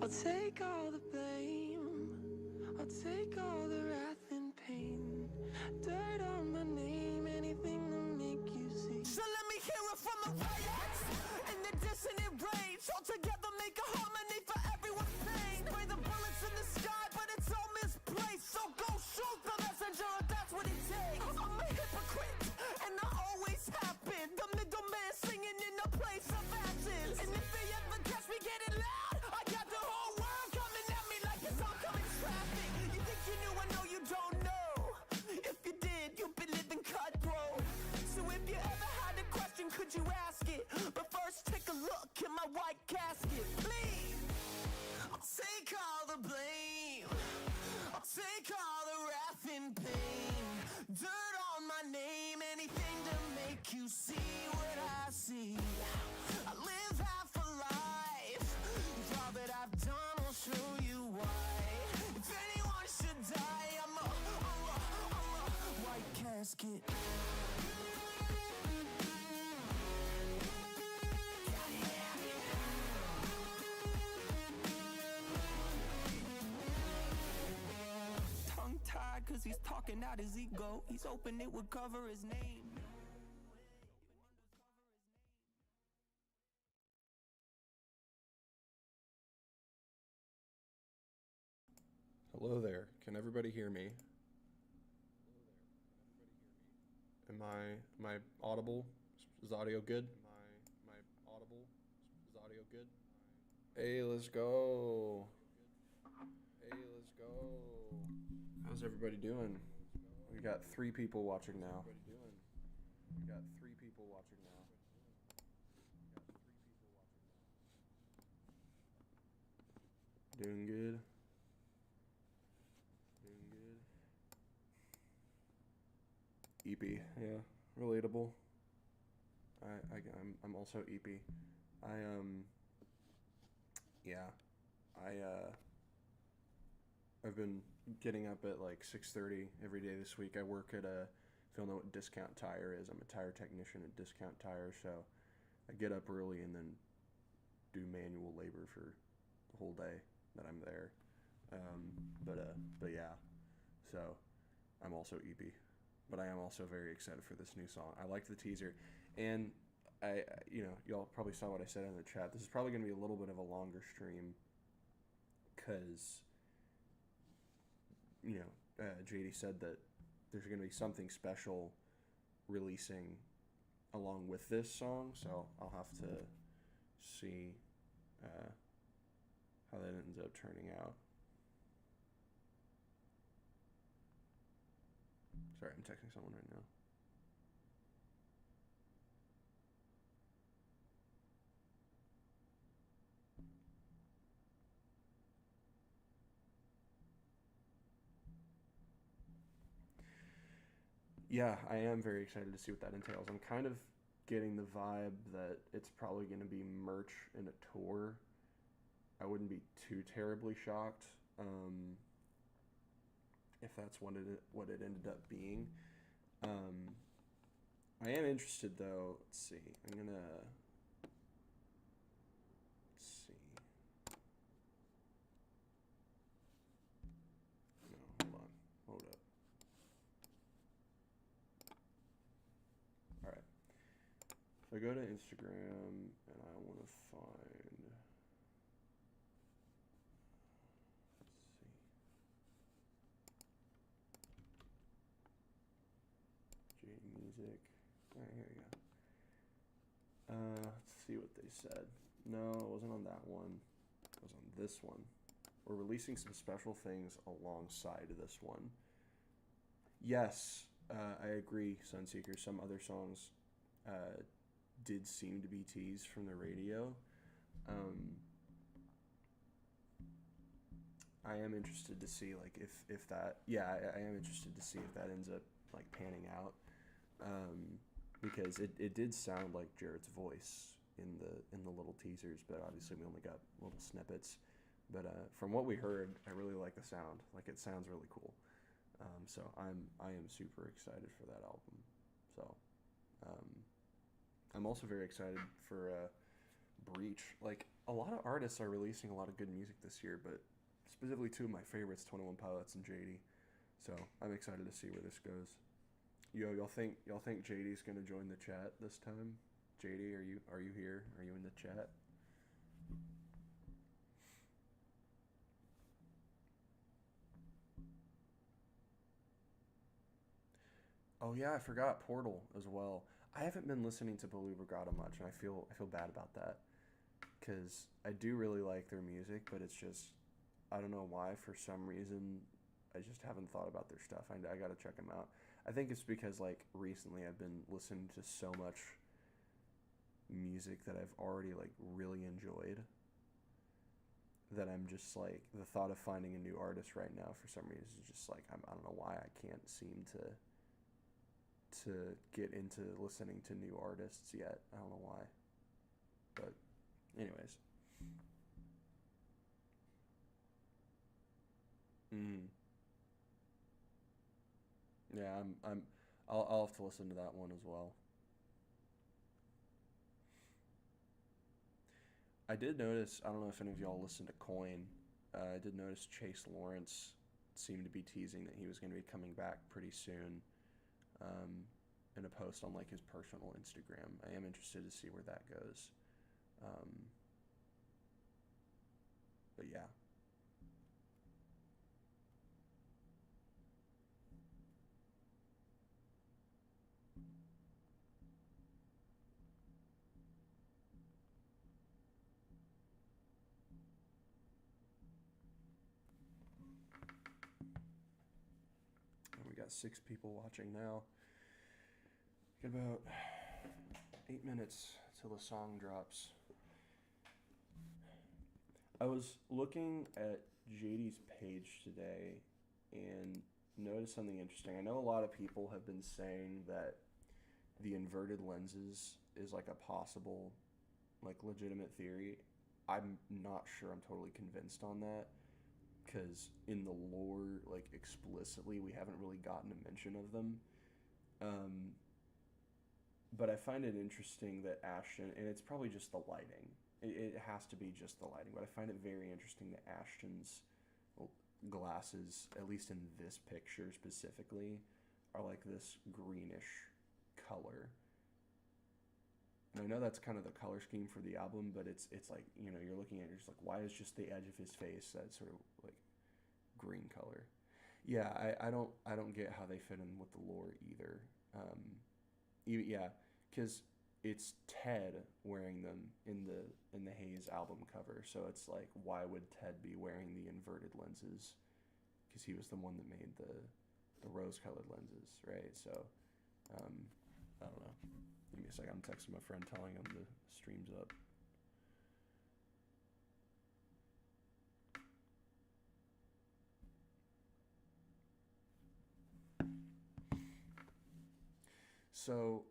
I'll take all the blame, I'll take all the wrath and pain. Dirt on my name, anything to make you see. So let me hear it from the riots and the dissonant rage. All together make a harmony for everyone's pain. Spray the bullets in the sky, but it's all misplaced. So go shoot the messenger if that's what it takes. I'm a hypocrite, and I always have been. The middleman singing in a place of ashes. And if they ever catch me getting loud, I got the whole world coming at me like it's oncoming traffic. You think you knew, I know you don't know. If you did, you'd be living cutthroat. So if you ever had a question, could you ask it? But first take a look in my white casket, please. I'll take all the blame, I'll take all the wrath and pain. Dirt on my name, anything to make you see what I see. I live half a life, with all that I've done will show you why. If anyone should die, I'm a white casket. Tongue-tied cause he's talking out his ego. He's hoping it would cover his name. Hello there. Can everybody hear me? Am I audible? Is audio good? Am I audible? Is audio good? Hey, let's go. Hey, let's go. How's everybody doing? We got 3 people watching now. We got 3 people watching now. Doing good. EP, yeah, relatable. I'm also EP. I've been getting up at like 6:30 every day this week. I work at if you don't know what Discount Tire is, I'm a tire technician at Discount Tire, so I get up early and then do manual labor for the whole day that I'm there. But yeah, so I'm also EP. But I am also very excited for this new song. I liked the teaser, and y'all probably saw what I said in the chat. This is probably going to be a little bit of a longer stream, because, Jady said that there's going to be something special releasing along with this song, so I'll have to see how that ends up turning out. Sorry, I'm texting someone right now. Yeah, I am very excited to see what that entails. I'm kind of getting the vibe that it's probably going to be merch in a tour. I wouldn't be too terribly shocked if that's what it ended up being. I am interested though. Let's see. Let's see. No, hold on. Hold up. All right. So I go to Instagram and I want to find. Jady music. Alright, here we go. Let's see what they said. No, it wasn't on that one. It was on this one. We're releasing some special things alongside this one. Yes, I agree, Sunseeker. Some other songs did seem to be teased from the radio. I am interested to see like if that. Yeah, I am interested to see if that ends up like panning out. Because it did sound like Jared's voice in the little teasers, but obviously we only got little snippets. But from what we heard, I really like the sound. Like, it sounds really cool. So I am super excited for that album. So I'm also very excited for Breach. Like, a lot of artists are releasing a lot of good music this year, but specifically two of my favorites, 21 Pilots and Jady. So I'm excited to see where this goes. Yo, y'all think Jady's gonna join the chat this time? Jady, are you here? Are you in the chat? Oh yeah, I forgot Portal as well. I haven't been listening to Blue Brigada much, and I feel bad about that because I do really like their music, but it's just I don't know why for some reason I just haven't thought about their stuff. I gotta check them out. I think it's because like recently I've been listening to so much music that I've already like really enjoyed that I'm just like the thought of finding a new artist right now for some reason is just like I don't know why I can't seem to get into listening to new artists yet. I don't know why. But anyways. Mm. Yeah, I'll have to listen to that one as well. I did notice, I don't know if any of y'all listened to Coin. I did notice Chase Lawrence seemed to be teasing that he was going to be coming back pretty soon, um, in a post on like his personal Instagram. I am interested to see where that goes. Um, but yeah. And we got 6 people watching now. Got about 8 minutes till the song drops. I was looking at Jady's page today and noticed something interesting. I know a lot of people have been saying that the inverted lenses is like a possible, like legitimate theory. I'm not sure I'm totally convinced on that because in the lore, like explicitly, we haven't really gotten a mention of them. Um, but I find it interesting that Ashton, and it's probably just the lighting. It has to be just the lighting, but I find it very interesting that Ashton's glasses, at least in this picture specifically, are like this greenish color. And I know that's kind of the color scheme for the album, but it's like you're looking at it, you're just like, why is just the edge of his face that sort of like green color? Yeah, I don't get how they fit in with the lore either. Yeah, because it's Ted wearing them in the Haze album cover, so it's like, why would Ted be wearing the inverted lenses? Because he was the one that made the rose-colored lenses, right? So, um, I don't know. Give me a second. I'm texting my friend telling him the stream's up. So,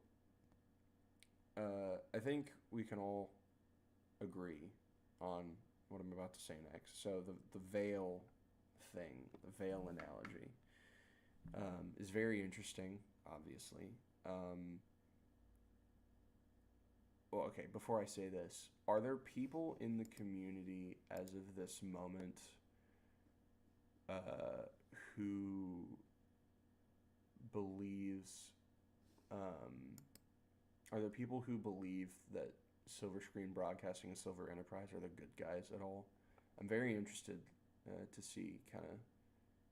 I think we can all agree on what I'm about to say next. So the veil thing, the veil analogy, is very interesting. Obviously. Well, okay. Before I say this, are there people in the community as of this moment uh, who believes? Um, are there people who believe that Silver Screen Broadcasting and Silver Enterprise are the good guys at all? I'm very interested to see kind of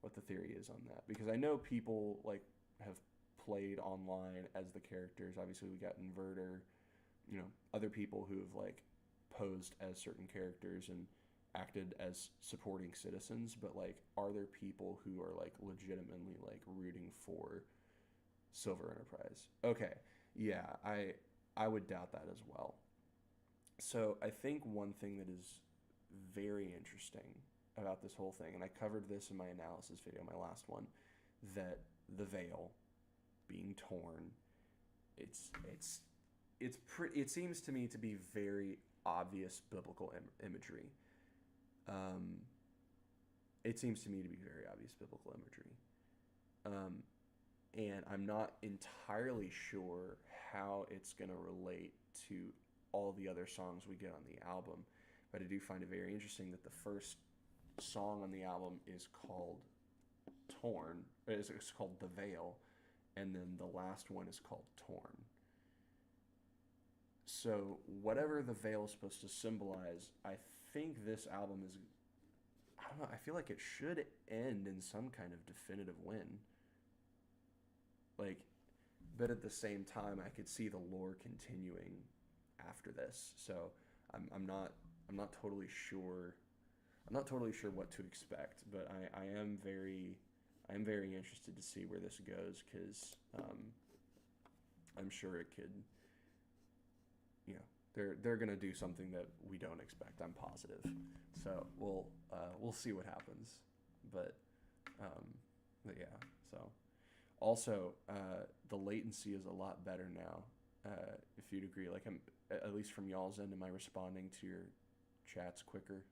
what the theory is on that, because I know people like have played online as the characters. Obviously, we got Inverter, other people who have like posed as certain characters and acted as supporting citizens, but like, are there people who are like legitimately like rooting for Silver Enterprise? Okay, yeah, I would doubt that as well. So I think one thing that is very interesting about this whole thing, and I covered this in my analysis video, my last one, that the veil being torn, it seems to me to be very obvious biblical imagery. Um, it seems to me to be very obvious biblical imagery. Um, and I'm not entirely sure how it's going to relate to all the other songs we get on the album. But I do find it very interesting that the first song on the album is called Torn. It's called The Veil, and then the last one is called Torn. So whatever the veil is supposed to symbolize, I think this album is, I don't know, I feel like it should end in some kind of definitive win. Like, but at the same time, I could see the lore continuing after this. So I'm not totally sure. I'm not totally sure what to expect, but I am very interested to see where this goes, because I'm sure it could, you know, they're gonna do something that we don't expect. I'm positive. So we'll see what happens, but yeah. So also the latency is a lot better now. If you'd agree, like, I'm, at least from y'all's end, am I responding to your chats quicker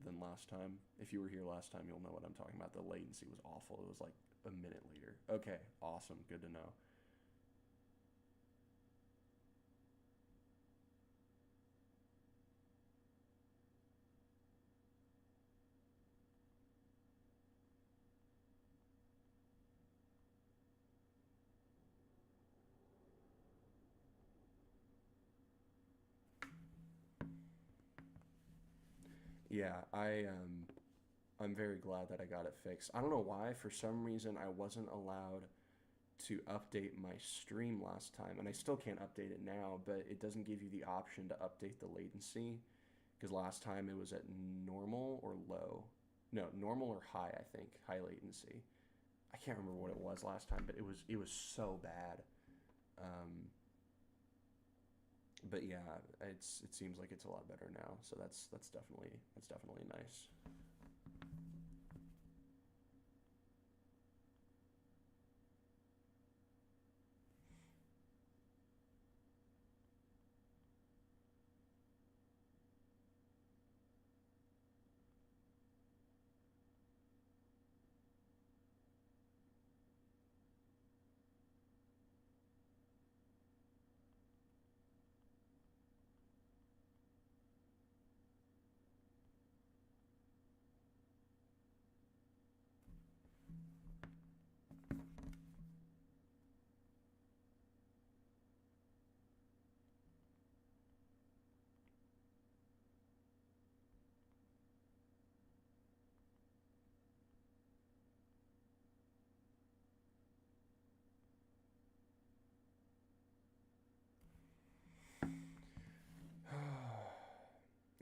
than last time? If you were here last time, you'll know what I'm talking about. The latency was awful. It was like a minute later. Okay, awesome, good to know. Yeah, I'm very glad that I got it fixed. I don't know why. For some reason, I wasn't allowed to update my stream last time, and I still can't update it now, but it doesn't give you the option to update the latency, because last time it was at normal or low. No, normal or high, I think. High latency. I can't remember what it was last time, but it was so bad. But yeah, it seems like it's a lot better now, so that's definitely nice.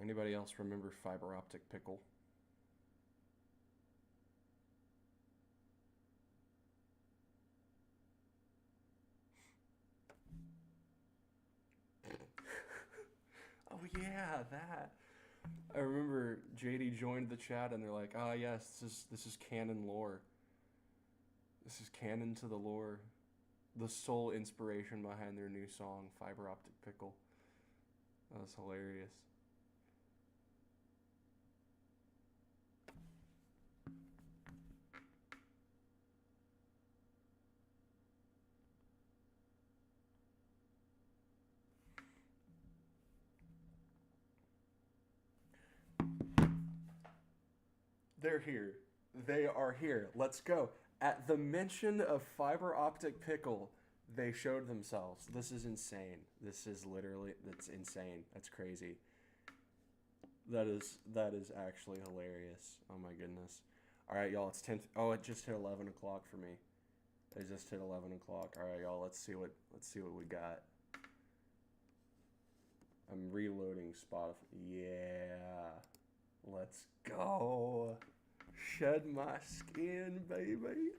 Anybody else remember fiber optic pickle? Oh yeah, that. I remember Jady joined the chat and they're like, "Ah, yes, this is canon lore. This is canon to the lore. The sole inspiration behind their new song, Fiber Optic Pickle." That was hilarious. They're here. They are here. Let's go. At the mention of Fiber Optic Pickle, they showed themselves. This is insane. This is literally, that's insane. That's crazy. That is actually hilarious. Oh my goodness. All right, y'all. It's 10. Oh, it just hit 11 o'clock for me. It just hit 11 o'clock. All right, y'all. Let's see what we got. I'm reloading Spotify. Yeah. Let's go. Shed my skin, baby.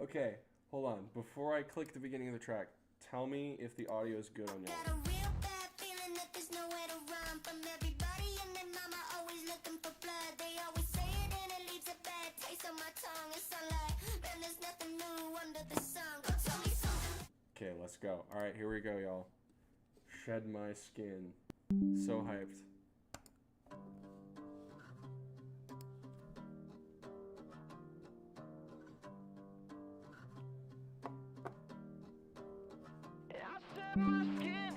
Okay, hold on. Before I click the beginning of the track, tell me if the audio is good on y'all. Got a real bad feeling that there's nowhere to run from everybody and their mama always looking for blood. They always say it and it leaves a bad taste on my tongue. It's like, man, there's nothing new under the sun. Go tell me something. Okay, let's go. All right, here we go, y'all. Shed my skin. So hyped. I shed my skin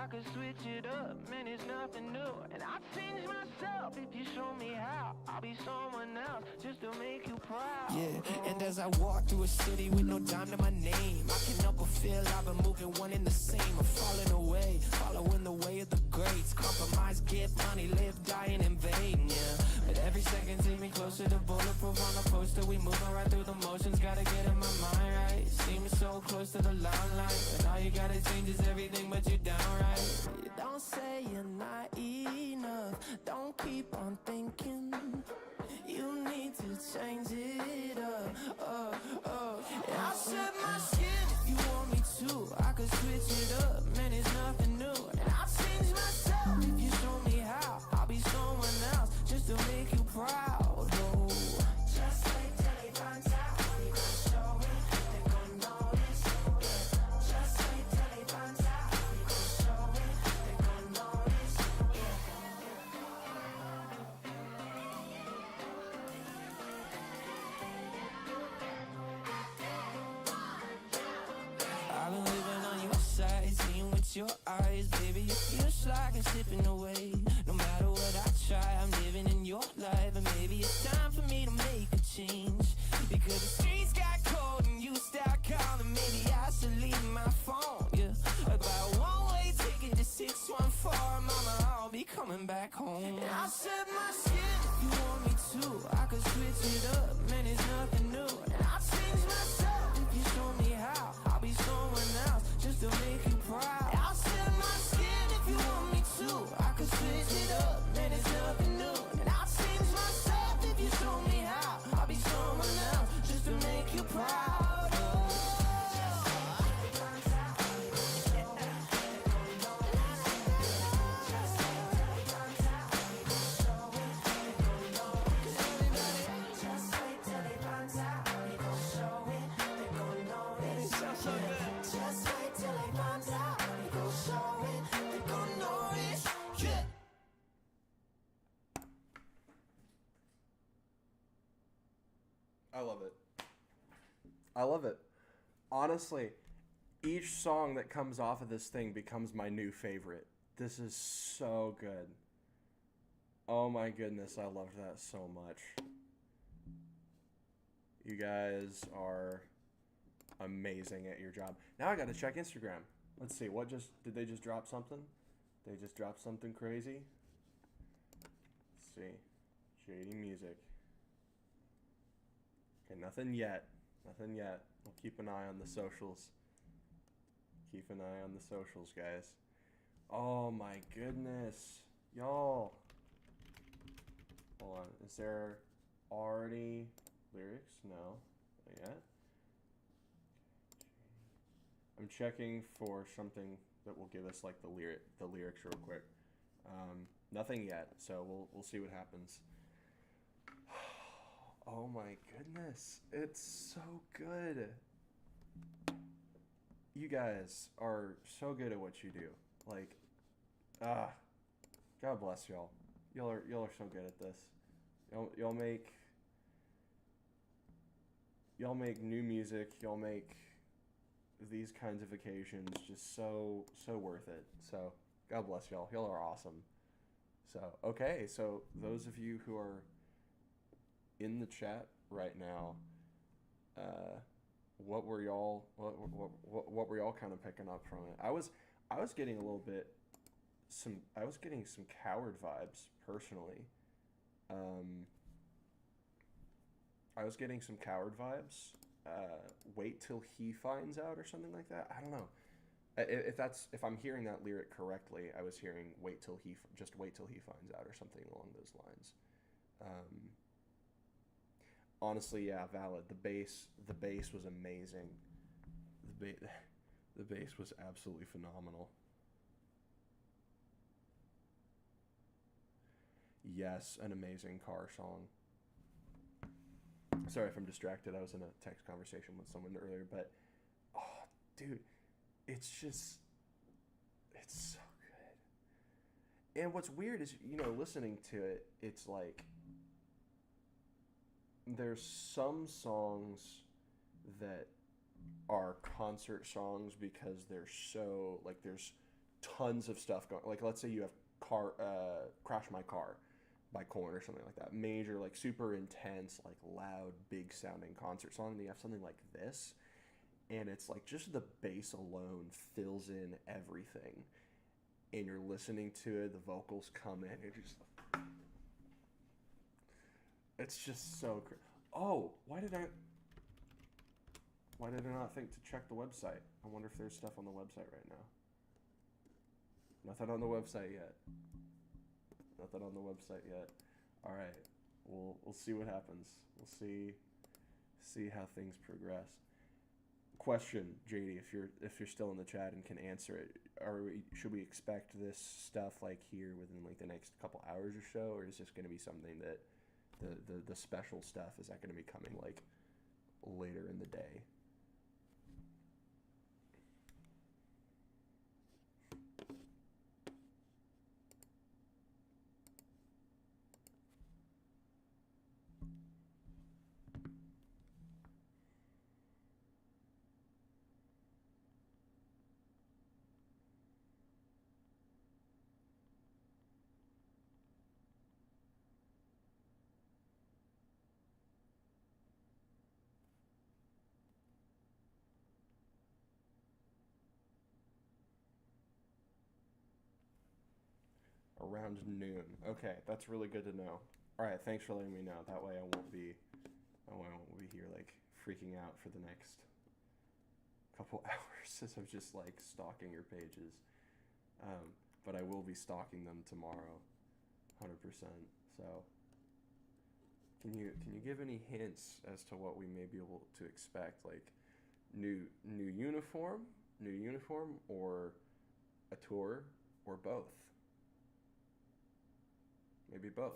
I could switch it up, man, it's nothing new. And I'll change myself if you show me how. I'll be someone else just to make you proud. Yeah, and as I walk through a city with no dime to my name, I can help but feel I've been moving one in the same. I'm falling away, following the way of the greats. Compromise, get money, live, dying in vain, yeah. But every second take me closer to bulletproof on a poster. We moving right through the motions, gotta get in my mind right. See me so close to the limelight, and all you gotta change is everything but you downright. You don't say you're not enough, don't keep on thinking. You need to change it up. And I'll shed my skin if you want me to. I could switch it up, man, it's nothing new. And I'll change myself if you show me how. I'll be someone else just to make you proud. Oh. Just wait till they find out. We gon' show it, they gon' notice. Yeah. Just wait till they find out. We gon' show it, they gon' notice. I've been living on your side, seeing with your eyes, baby. It feels like I'm slipping away. No matter what I try, I'm living in your life, and maybe it's time for me to make a change. Because the streets got cold and you start calling, maybe I should leave my phone. Yeah, about one-way ticket to 614, mama, I'll be coming back home. And I'll shed my skin if you want me to. I could switch it up, man, it's nothing new. And I'll change myself if you show me how. I'll be someone else just to make you proud. I'll shed my skin if you want me to. I could switch it up, man, it's nothing new. And I'll change myself if you show me how. I'll be someone else just to make you proud. I love it. I love it. Honestly, each song that comes off of this thing becomes my new favorite. This is so good. Oh my goodness, I loved that so much. You guys are amazing at your job. Now I gotta check Instagram. Let's see, did they just drop something? They just dropped something crazy? Let's see. Jady music. Okay, nothing yet. Nothing yet. We'll keep an eye on the socials. Keep an eye on the socials, guys. Oh my goodness. Y'all. Hold on. Is there already lyrics? No. Not yet. I'm checking for something that will give us like the lyrics real quick. Nothing yet, so we'll see what happens. Oh my goodness, it's so good. You guys are so good at what you do. Like, God bless y'all. Y'all are so good at this. Y'all make new music. Y'all make these kinds of occasions just so worth it. So God bless y'all. Y'all are awesome. So okay, so those of you who are in the chat right now, what were y'all kind of picking up from it? I was getting a little bit some Coward vibes personally. I was getting some Coward vibes. Wait till he finds out or something like that. I don't know. If I'm hearing that lyric correctly, I was hearing wait till he finds out or something along those lines. Honestly, yeah, valid. The bass was amazing. The bass was absolutely phenomenal. Yes, an amazing car song. Sorry if I'm distracted. I was in a text conversation with someone earlier, but oh, dude, it's so good. And what's weird is, listening to it, it's like there's some songs that are concert songs because they're so, like, there's tons of stuff going. Like let's say you have Crash My Car by Korn or something like that. Major, like super intense, like loud, big sounding concert song. And you have something like this, and it's like just the bass alone fills in everything. And you're listening to it, the vocals come in, and it's just so oh, why did I not think to check the website? I wonder if there's stuff on the website right now. Nothing on the website yet. Nothing on the website yet. All right, we'll see what happens. We'll see how things progress. Question, Jady, if you're still in the chat and can answer it, should we expect this stuff like here within like the next couple hours or so, or is this going to be something that the special stuff, is that going to be coming like later in the day? Around noon. Okay, that's really good to know. All right, thanks for letting me know. That way I won't be here like freaking out for the next couple hours as I'm just like stalking your pages. But I will be stalking them tomorrow, 100%. So, can you give any hints as to what we may be able to expect? Like new uniform, or a tour, or both? Maybe both.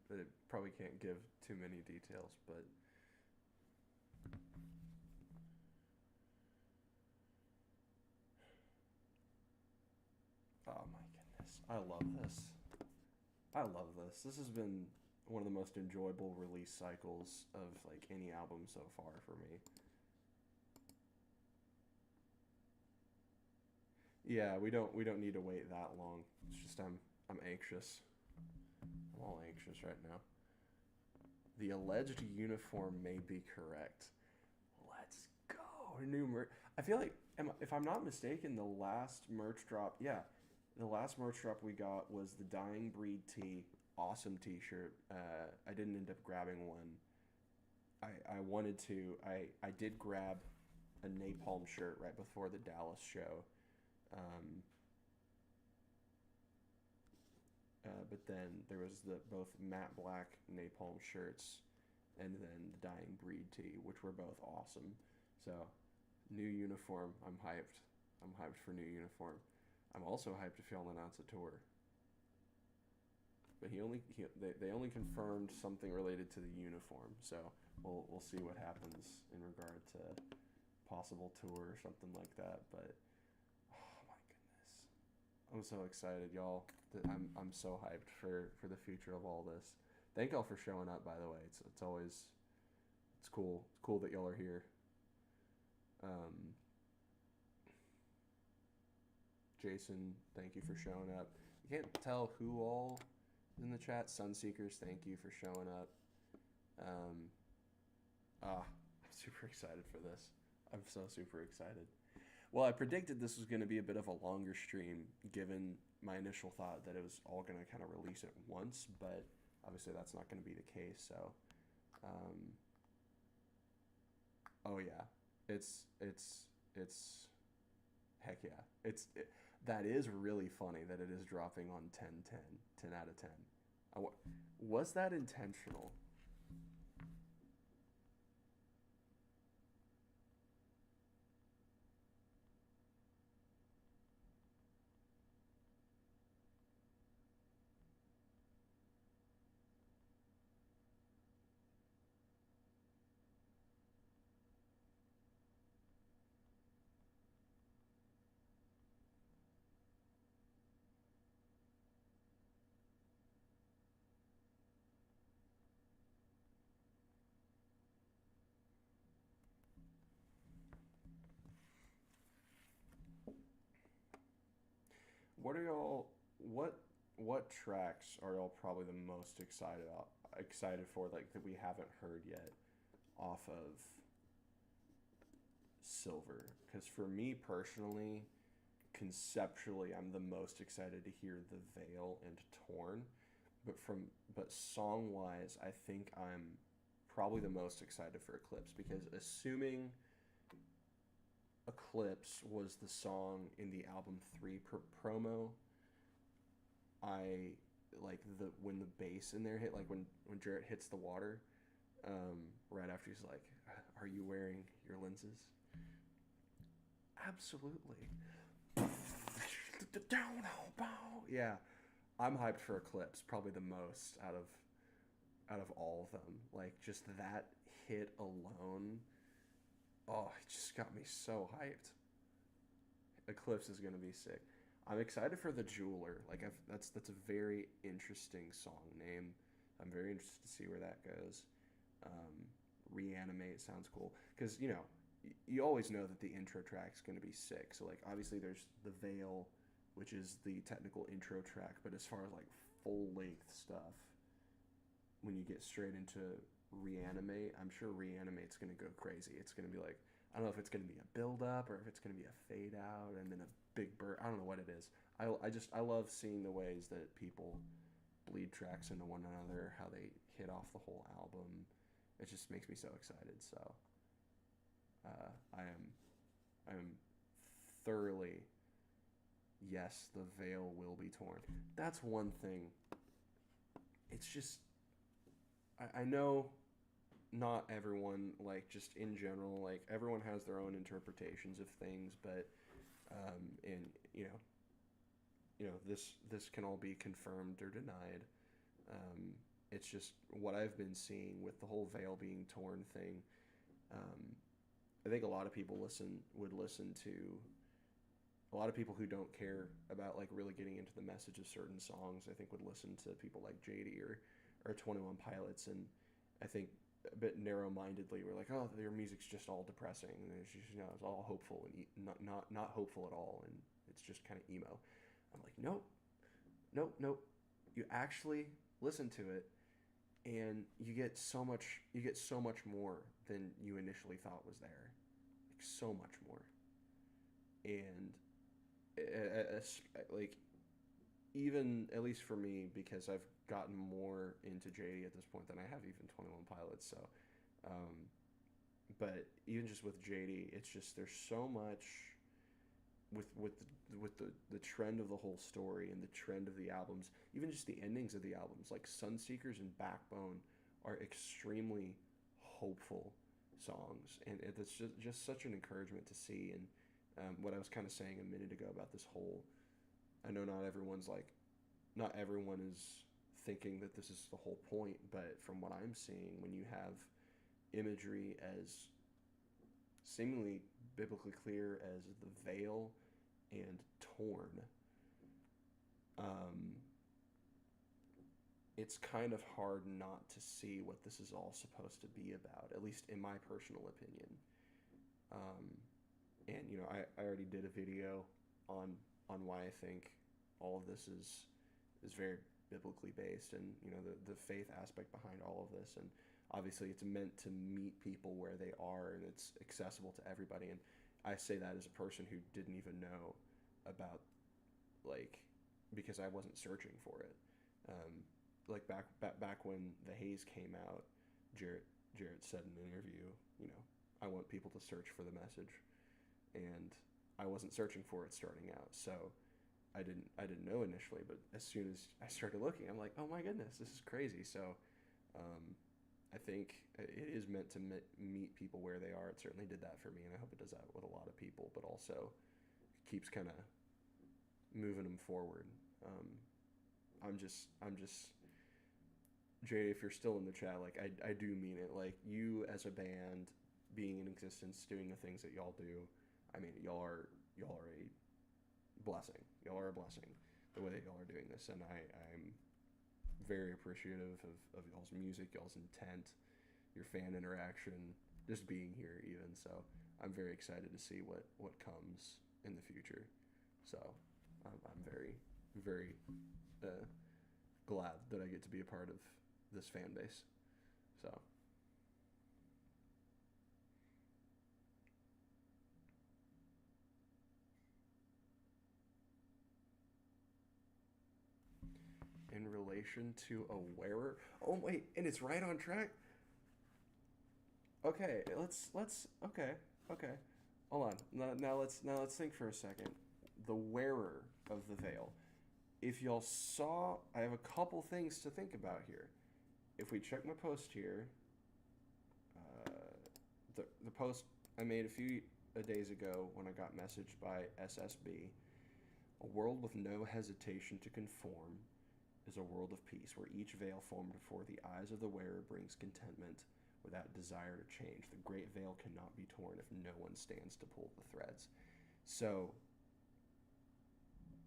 Or it probably can't give too many details, but oh my goodness, I love this. I love this. This has been one of the most enjoyable release cycles of like any album so far for me. Yeah, we don't need to wait that long. It's just I'm anxious. I'm all anxious right now. The alleged uniform may be correct. Let's go. New merch. I feel like, if I'm not mistaken, the last merch drop, yeah, the last merch drop we got was the Dying Breed tee. Awesome t-shirt. I didn't end up grabbing one. I wanted to. I did grab a Napalm shirt right before the Dallas show. Um, but then there was the both matte black Napalm shirts, and then the Dying Breed tee, which were both awesome. So, new uniform. I'm hyped. I'm hyped for new uniform. I'm also hyped if y'all announce a tour. But they only confirmed something related to the uniform. So we'll see what happens in regard to possible tour or something like that. But oh my goodness, I'm so excited, y'all. I'm so hyped for the future of all this. Thank y'all for showing up, by the way. It's always, it's cool. It's cool that y'all are here. Jason, thank you for showing up. You can't tell who all in the chat. Sunseekers, thank you for showing up. I'm super excited for this. I'm so super excited. Well, I predicted this was going to be a bit of a longer stream, given my initial thought that it was all going to kind of release at once, but obviously that's not going to be the case. So, oh yeah, it's heck yeah, that is really funny that it is dropping on 10 out of 10. Was that intentional? what are y'all what tracks are y'all probably the most excited for, like that we haven't heard yet off of Silver? Because for me personally, conceptually, I'm the most excited to hear The Veil and Torn. But song wise, I think I'm probably the most excited for Eclipse, because assuming Eclipse was the song in the album 3 promo, I like the when the bass in there hit, like when Jarrett hits the water, right after he's like, "Are you wearing your lenses?" Absolutely. Yeah, I'm hyped for Eclipse probably the most out of all of them. Like just that hit alone, oh, it just got me so hyped. Eclipse is gonna be sick. I'm excited for The Jeweler. Like that's a very interesting song name. I'm very interested to see where that goes. Um, Reanimate sounds cool because you always know that the intro track's gonna be sick. So like obviously there's The Veil, which is the technical intro track, but as far as like full length stuff, when you get straight into Reanimate, I'm sure Reanimate's gonna go crazy. It's gonna be like, I don't know if it's gonna be a build up or if it's gonna be a fade out and then a big burst. I don't know what it is. I love seeing the ways that people bleed tracks into one another, how they hit off the whole album. It just makes me so excited. So I am thoroughly, yes, the veil will be torn. That's one thing. It's just I know not everyone, like just in general, like everyone has their own interpretations of things, but and this can all be confirmed or denied. It's just what I've been seeing with the whole veil being torn thing. um, I think a lot of people would listen to a lot of people who don't care about like really getting into the message of certain songs. I think would listen to people like Jady or 21 Pilots, and I think a bit narrow-mindedly we're like, oh, their music's just all depressing and it's just it's all hopeful and not hopeful at all, and it's just kind of emo. I'm like, nope, nope, nope. You actually listen to it and you get so much more than you initially thought was there, like so much more. And like even at least for me, because I've gotten more into JD at this point than I have even 21 Pilots. So, but even just with JD, it's just there's so much with the trend of the whole story and the trend of the albums, even just the endings of the albums, like Sunseekers and Backbone are extremely hopeful songs, and it's just such an encouragement to see. And what I was kind of saying a minute ago about this whole, I know not everyone is thinking that this is the whole point, but from what I'm seeing, when you have imagery as seemingly biblically clear as the veil and torn, it's kind of hard not to see what this is all supposed to be about, at least in my personal opinion. And I already did a video on why I think all of this is very biblically based, and the faith aspect behind all of this. And obviously it's meant to meet people where they are, and it's accessible to everybody. And I say that as a person who didn't even know about, like, because I wasn't searching for it. Like back when The Haze came out, Jarrett said in an interview, I want people to search for the message, and I wasn't searching for it starting out, so I didn't know initially. But as soon as I started looking, I'm like, oh my goodness, this is crazy. So I think it is meant to meet people where they are. It certainly did that for me, and I hope it does that with a lot of people, but also keeps kind of moving them forward. I'm just Jay, if you're still in the chat, like I do mean it. Like, you as a band being in existence, doing the things that y'all do, I mean, y'all are a blessing. Y'all are a blessing the way that y'all are doing this, and I'm very appreciative of y'all's music, y'all's intent, your fan interaction, just being here even. So I'm very excited to see what comes in the future. So I'm very, very glad that I get to be a part of this fan base. So. In relation to a wearer. Oh wait, and it's right on track. Okay, let's okay. Hold on. Now let's think for a second. The wearer of the veil. If y'all saw, I have a couple things to think about here. If we check my post here, uh, the post I made a few days ago when I got messaged by SSB, a world with no hesitation to conform is a world of peace where each veil formed before the eyes of the wearer brings contentment without desire to change. The great veil cannot be torn if no one stands to pull the threads. So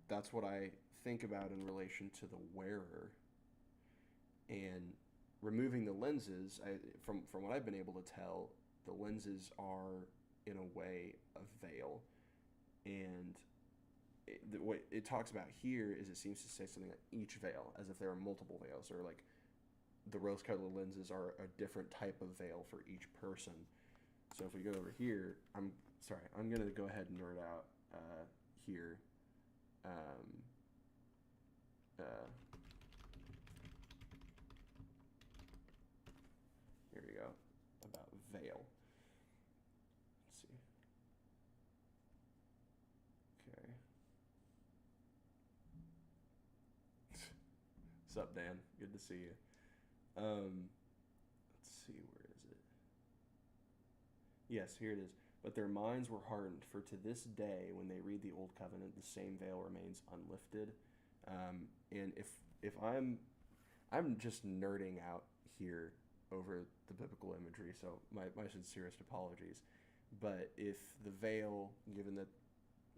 that's what I think about in relation to the wearer. And removing the lenses, from what I've been able to tell, the lenses are in a way a veil. And what it talks about here is it seems to say something like each veil, as if there are multiple veils, or like the rose-colored lenses are a different type of veil for each person. So if we go over here, I'm going to go ahead and nerd out here. Here we go, about veil. Let's see. Okay. What's up, Dan? Good to see you. Let's see, where is it? Yes, here it is. But their minds were hardened, for to this day, when they read the Old Covenant, the same veil remains unlifted. And if I'm just nerding out here over the biblical imagery, so my sincerest apologies. But if the veil, given that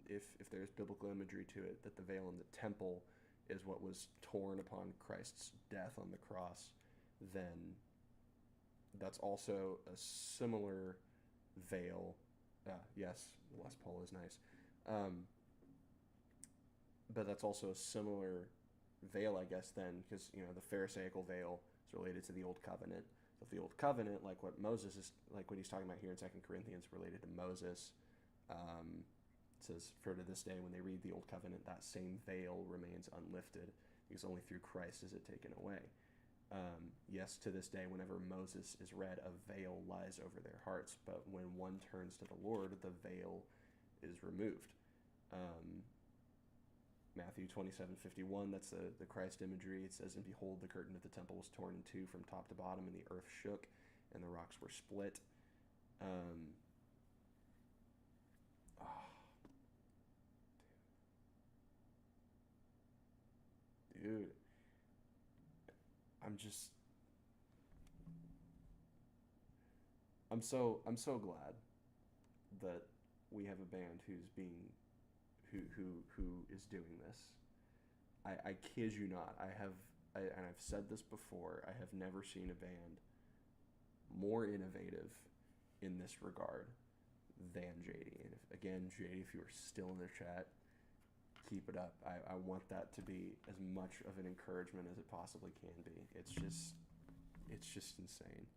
if there's biblical imagery to it, that the veil in the temple is what was torn upon Christ's death on the cross, then that's also a similar veil. Yes, Les Paul is nice. But that's also a similar veil, I guess, then, because, the Pharisaical veil is related to the Old Covenant. So if the Old Covenant, like what Moses is, like what he's talking about here in 2 Corinthians, related to Moses, it says, for to this day, when they read the Old Covenant, that same veil remains unlifted, because only through Christ is it taken away. Yes, to this day, whenever Moses is read, a veil lies over their hearts, but when one turns to the Lord, the veil is removed. Matthew 27:51, that's the Christ imagery. It says, and behold, the curtain of the temple was torn in two from top to bottom, and the earth shook, and the rocks were split. Dude, I'm so glad that we have a band who is doing this. I kid you not. And I've said this before, I have never seen a band more innovative in this regard than Jady. And again, Jady, if you are still in the chat, keep it up. I want that to be as much of an encouragement as it possibly can be. It's just insane.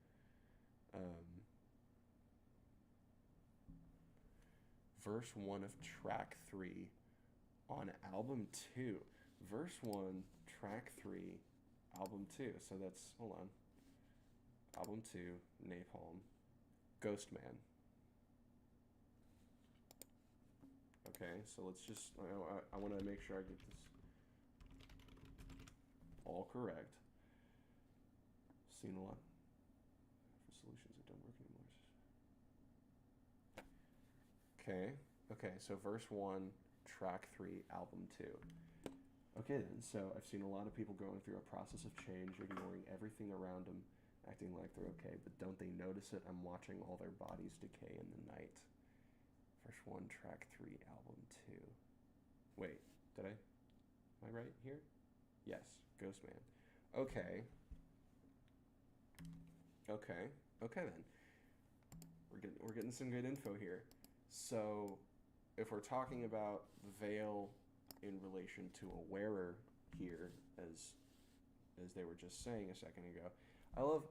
Verse 1 of track 3 on album 2. Verse 1, track 3, album 2. So that's, hold on. Album 2, Napalm, Ghost Man. Okay, so let's just, I want to make sure I get this all correct. Seen a lot for solutions that don't work anymore. Okay, so verse 1, track 3, album 2. Okay then, so I've seen a lot of people going through a process of change, ignoring everything around them, acting like they're okay, but don't they notice it? I'm watching all their bodies decay in the night. Verse 1, track 3, album 2. Wait, am I right here? Yes, Ghost Man. Okay then. We're getting some good info here. So, if we're talking about the veil in relation to a wearer here, as they were just saying a second ago. I love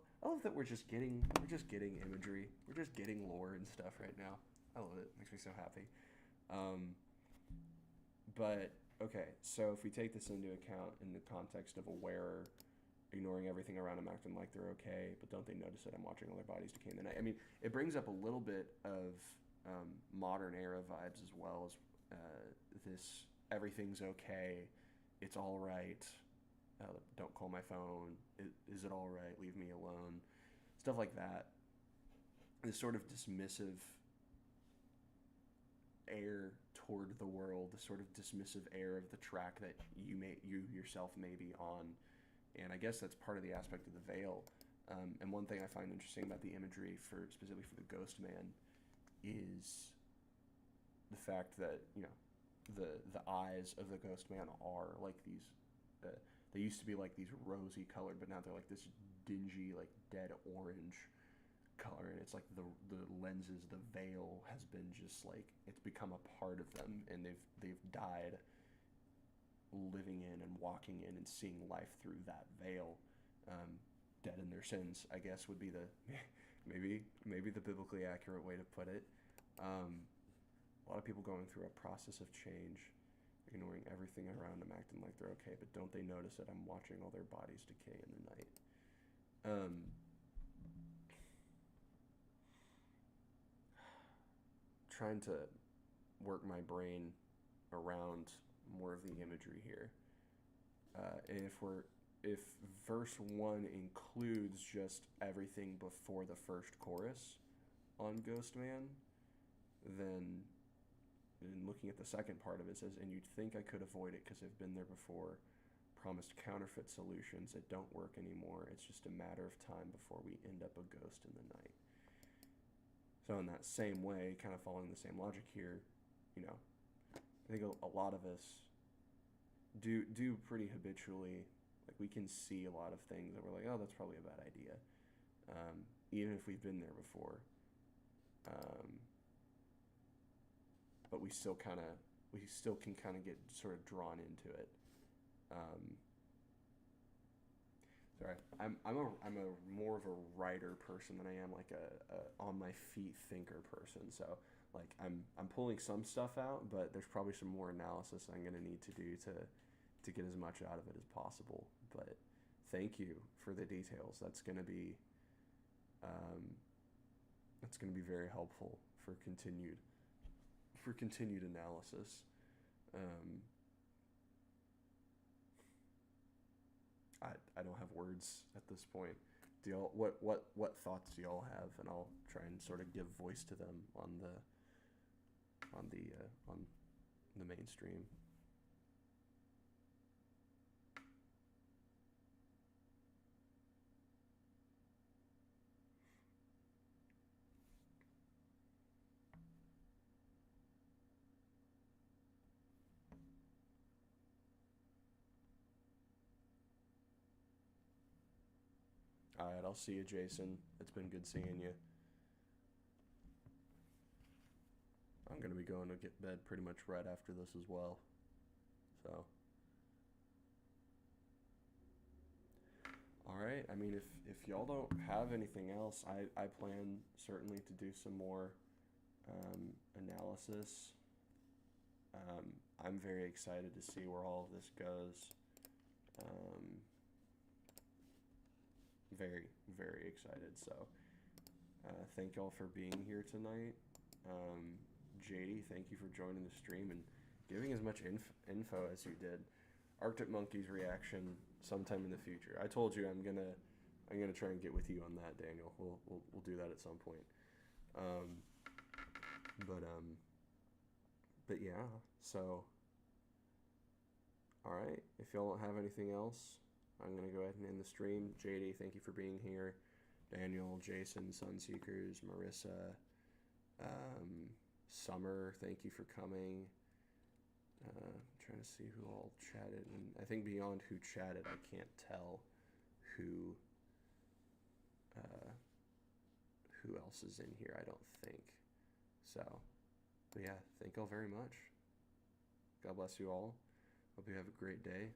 that we're just getting imagery, we're just getting lore and stuff right now. I love it. Makes me so happy. But okay, so if we take this into account in the context of a wearer ignoring everything around them, acting like they're okay, but don't they notice that I'm watching all their bodies decay in the night? I mean, it brings up a little bit of modern era vibes as well as this everything's okay, it's all right, don't call my phone, is it all right, leave me alone, stuff like that. This sort of dismissive air toward the world, the sort of dismissive air of the track that you yourself may be on. And I guess that's part of the aspect of the veil. And one thing I find interesting about the imagery for specifically for the Ghost Man is the fact that, you know, the eyes of the Ghost Man are like these. They used to be like these rosy colored, but now they're like this dingy, like dead orange color, and it's like the lenses, the veil has been just like, it's become a part of them, and they've died living in and walking in and seeing life through that veil. Dead in their sins, I guess, would be the maybe the biblically accurate way to put it. A lot of people going through a process of change, ignoring everything around them, acting like they're okay, but don't they notice that I'm watching all their bodies decay in the night? Trying to work my brain around more of the imagery here. And if verse 1 includes just everything before the first chorus on Ghost Man, then in looking at the second part of it, it says, and you'd think I could avoid it because I've been there before, promised counterfeit solutions that don't work anymore. It's just a matter of time before we end up a ghost in the night. So in that same way, kind of following the same logic here, you know, I think a lot of us do pretty habitually, like we can see a lot of things that we're like, oh, that's probably a bad idea, even if we've been there before. But we still can kind of get sort of drawn into it. Sorry, I'm a more of a writer person than I am like a on my feet thinker person. So like I'm pulling some stuff out, but there's probably some more analysis I'm gonna need to do to get as much out of it as possible. But thank you for the details. That's gonna be very helpful for continued analysis. I don't have words at this point. Do y'all what thoughts do y'all have? And I'll try and sort of give voice to them on the mainstream. All right, I'll see you, Jason. It's been good seeing you. I'm going to be going to get bed pretty much right after this as well. So, all right. I mean, if y'all don't have anything else, I plan certainly to do some more analysis. I'm very excited to see where all of this goes. Very, very excited. So, thank y'all for being here tonight. Jady, thank you for joining the stream and giving as much info as you did. Arctic Monkey's reaction sometime in the future. I told you I'm gonna try and get with you on that, Daniel. We'll do that at some point. But yeah. So, all right. If y'all don't have anything else, I'm going to go ahead and end the stream. Jady, thank you for being here. Daniel, Jason, Sunseekers, Marissa, Summer, thank you for coming. Trying to see who all chatted. And I think beyond who chatted, I can't tell who else is in here, I don't think. So, but yeah, thank y'all very much. God bless you all. Hope you have a great day.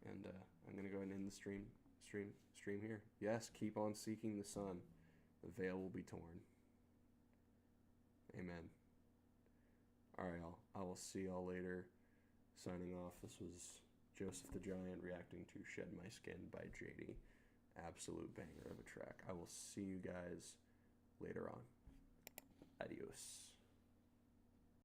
And I'm gonna go ahead and end the stream here. Yes, keep on seeking the sun. The veil will be torn. Amen. All right, I will see y'all later. Signing off. This was Joseph the Giant reacting to Shed My Skin by Jady. Absolute banger of a track. I will see you guys later on. Adios.